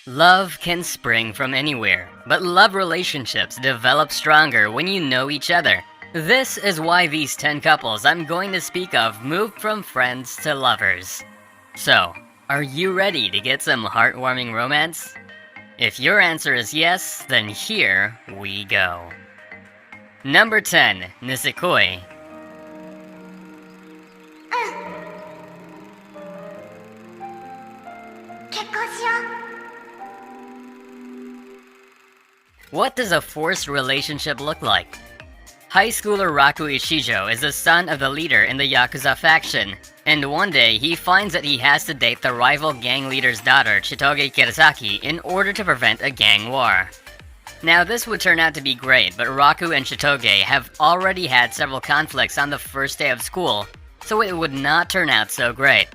Love can spring from anywhere, but love relationships develop stronger when you know each other. This is why these 10 couples I'm going to speak of moved from friends to lovers. So, are you ready to get some heartwarming romance? If your answer is yes, then here we go. Number 10, Nisekoi. What does a forced relationship look like? High schooler Raku Ishijo is the son of the leader in the Yakuza faction, and one day he finds that he has to date the rival gang leader's daughter Chitoge Kirasaki in order to prevent a gang war. Now this would turn out to be great, but Raku and Chitoge have already had several conflicts on the first day of school, so it would not turn out so great.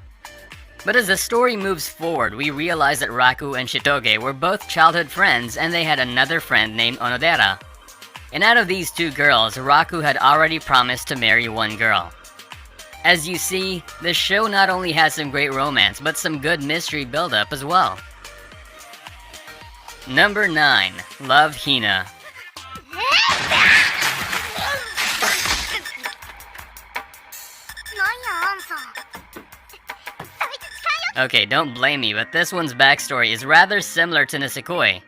But as the story moves forward, we realize that Raku and Chitoge were both childhood friends and they had another friend named Onodera. And out of these two girls, Raku had already promised to marry one girl. As you see, the show not only has some great romance, but some good mystery build-up as well. Number 9. Love Hina. Okay, don't blame me, but this one's backstory is rather similar to Nisekoi.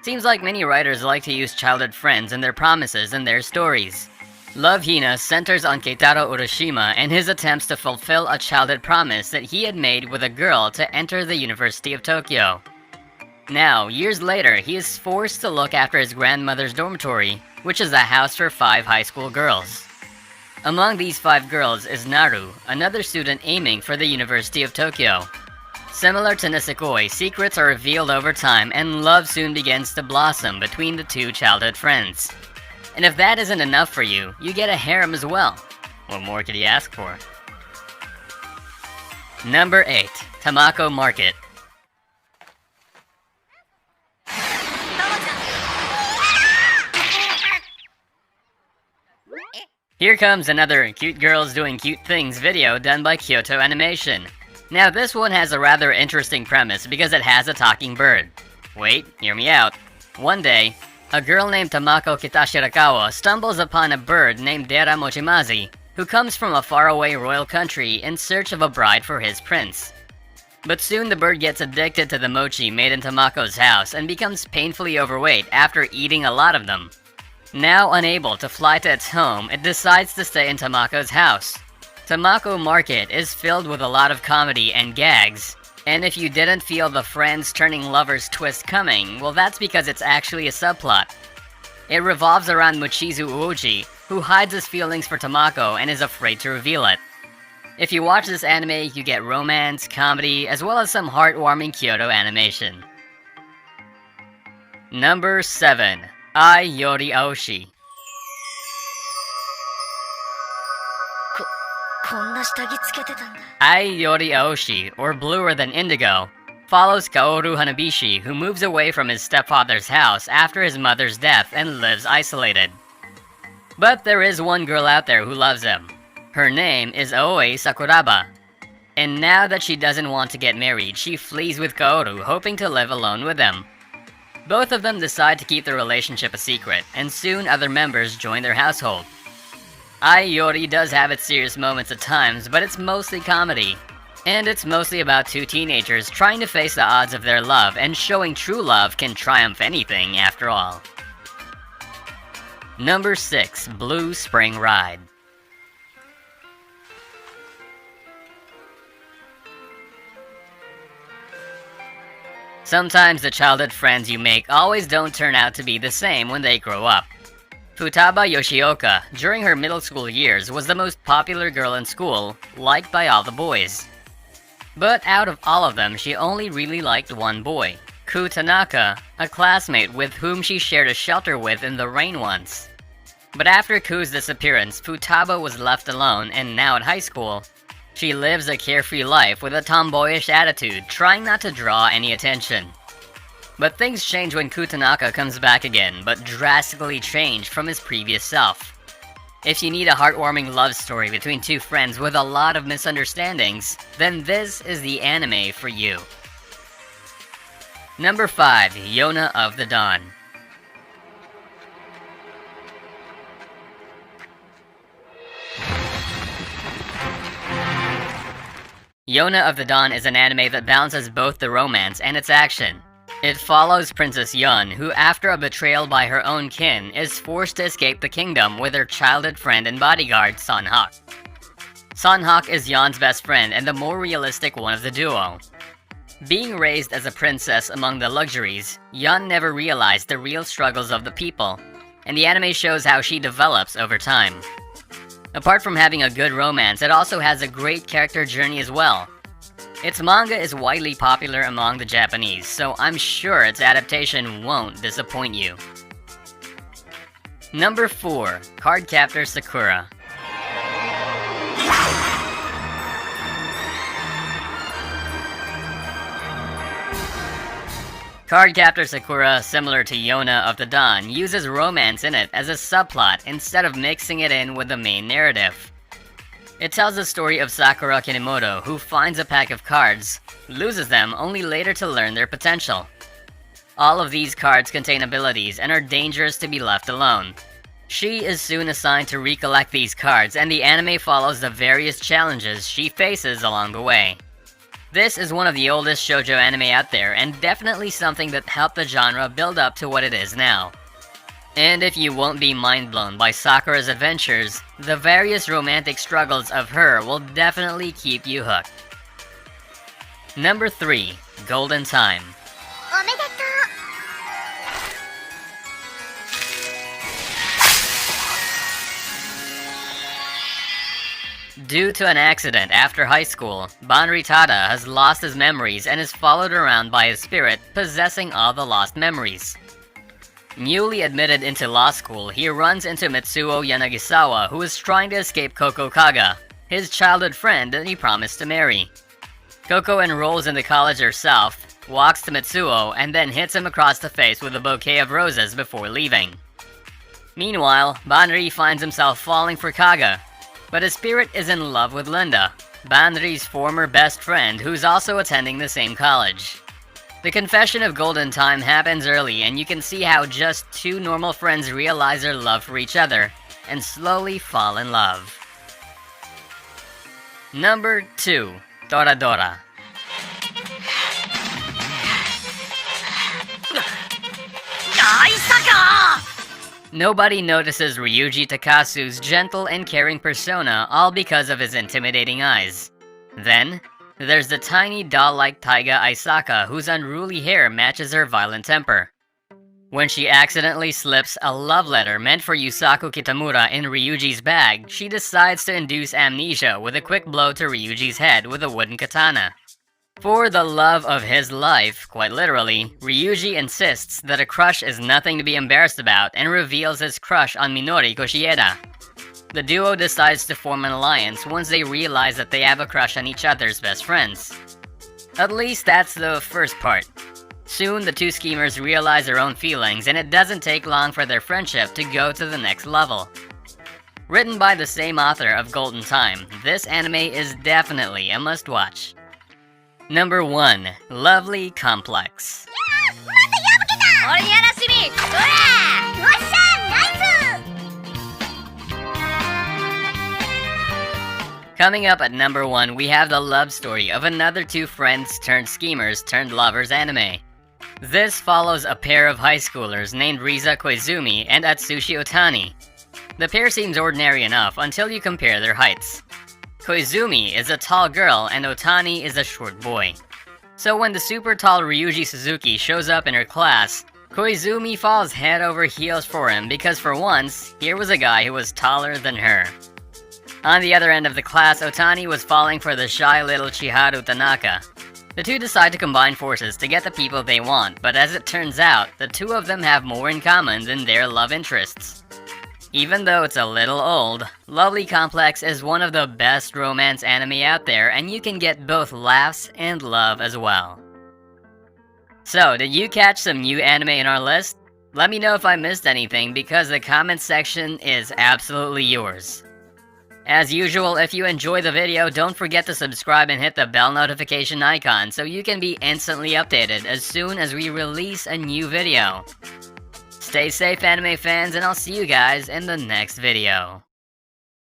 Seems like many writers like to use childhood friends and their promises in their stories. Love Hina centers on Keitaro Urashima and his attempts to fulfill a childhood promise that he had made with a girl to enter the University of Tokyo. Now, years later, he is forced to look after his grandmother's dormitory, which is a house for 5 high school girls. Among these 5 girls is Naru, another student aiming for the University of Tokyo. Similar to Nisekoi, secrets are revealed over time and love soon begins to blossom between the two childhood friends. And if that isn't enough for you, you get a harem as well. What more could you ask for? Number 8. Tamako Market. Here comes another cute girls doing cute things video done by Kyoto Animation. Now this one has a rather interesting premise because it has a talking bird. Wait, hear me out. One day, a girl named Tamako Kitashirakawa stumbles upon a bird named Dera Mochimazi, who comes from a faraway royal country in search of a bride for his prince. But soon the bird gets addicted to the mochi made in Tamako's house and becomes painfully overweight after eating a lot of them. Now unable to fly to its home, it decides to stay in Tamako's house. Tamako Market is filled with a lot of comedy and gags, and if you didn't feel the friends turning lovers twist coming, well that's because it's actually a subplot. It revolves around Mochizu Uoji, who hides his feelings for Tamako and is afraid to reveal it. If you watch this anime, you get romance, comedy, as well as some heartwarming Kyoto animation. Number 7. Yori Aoshi. Yori Aoshi, or Bluer Than Indigo, follows Kaoru Hanabishi, who moves away from his stepfather's house after his mother's death and lives isolated. But there is one girl out there who loves him. Her name is Aoi Sakuraba. And now that she doesn't want to get married, she flees with Kaoru, hoping to live alone with him. Both of them decide to keep their relationship a secret, and soon other members join their household. Yori does have its serious moments at times, but it's mostly comedy. And it's mostly about 2 teenagers trying to face the odds of their love and showing true love can triumph anything after all. Number 6. Blue Spring Ride. Sometimes the childhood friends you make always don't turn out to be the same when they grow up. Futaba Yoshioka, during her middle school years, was the most popular girl in school, liked by all the boys. But out of all of them, she only really liked one boy, Ku Tanaka, a classmate with whom she shared a shelter with in the rain once. But after Ku's disappearance, Futaba was left alone, and now at high school, she lives a carefree life with a tomboyish attitude, trying not to draw any attention. But things change when Kutanaka comes back again, but drastically changed from his previous self. If you need a heartwarming love story between two friends with a lot of misunderstandings, then this is the anime for you. Number 5. Yona of the Dawn. Yona of the Dawn is an anime that balances both the romance and its action. It follows Princess Yeon, who after a betrayal by her own kin, is forced to escape the kingdom with her childhood friend and bodyguard, Sunhak. Sunhak is Yeon's best friend and the more realistic one of the duo. Being raised as a princess among the luxuries, Yeon never realized the real struggles of the people, and the anime shows how she develops over time. Apart from having a good romance, it also has a great character journey as well. Its manga is widely popular among the Japanese, so I'm sure its adaptation won't disappoint you. Number 4. Cardcaptor Sakura. Cardcaptor Sakura, similar to Yona of the Dawn, uses romance in it as a subplot instead of mixing it in with the main narrative. It tells the story of Sakura Kinemoto, who finds a pack of cards, loses them only later to learn their potential. All of these cards contain abilities and are dangerous to be left alone. She is soon assigned to recollect these cards, and the anime follows the various challenges she faces along the way. This is one of the oldest shoujo anime out there, and definitely something that helped the genre build up to what it is now. And if you won't be mind-blown by Sakura's adventures, the various romantic struggles of her will definitely keep you hooked. Number 3. Golden Time. Due to an accident after high school, Banri Tada has lost his memories and is followed around by a spirit possessing all the lost memories. Newly admitted into law school, he runs into Mitsuo Yanagisawa, who is trying to escape Koko Kaga, his childhood friend that he promised to marry. Koko enrolls in the college herself, walks to Mitsuo, and then hits him across the face with a bouquet of roses before leaving. Meanwhile, Banri finds himself falling for Kaga, but his spirit is in love with Linda, Banri's former best friend who's also attending the same college. The confession of Golden Time happens early, and you can see how just two normal friends realize their love for each other and slowly fall in love. Number 2. Toradora. Nobody notices Ryuji Takasu's gentle and caring persona, all because of his intimidating eyes. Then, there's the tiny doll-like Taiga Aisaka, whose unruly hair matches her violent temper. When she accidentally slips a love letter meant for Yusaku Kitamura in Ryuji's bag, she decides to induce amnesia with a quick blow to Ryuji's head with a wooden katana. For the love of his life, quite literally, Ryuji insists that a crush is nothing to be embarrassed about and reveals his crush on Minori Koshieda. The duo decides to form an alliance once they realize that they have a crush on each other's best friends. At least that's the first part. Soon the two schemers realize their own feelings, and it doesn't take long for their friendship to go to the next level. Written by the same author of Golden Time, this anime is definitely a must-watch. Number 1. Lovely Complex. Coming up at number 1, we have the love story of another two friends turned schemers turned lovers anime. This follows a pair of high schoolers named Riza Koizumi and Atsushi Otani. The pair seems ordinary enough until you compare their heights. Koizumi is a tall girl and Otani is a short boy. So when the super tall Ryuji Suzuki shows up in her class, Koizumi falls head over heels for him because for once, here was a guy who was taller than her. On the other end of the class, Otani was falling for the shy little Chiharu Tanaka. The two decide to combine forces to get the people they want, but as it turns out, the two of them have more in common than their love interests. Even though it's a little old, Lovely Complex is one of the best romance anime out there, and you can get both laughs and love as well. So, did you catch some new anime in our list? Let me know if I missed anything, because the comments section is absolutely yours. As usual, if you enjoy the video, don't forget to subscribe and hit the bell notification icon so you can be instantly updated as soon as we release a new video. Stay safe, anime fans, and I'll see you guys in the next video.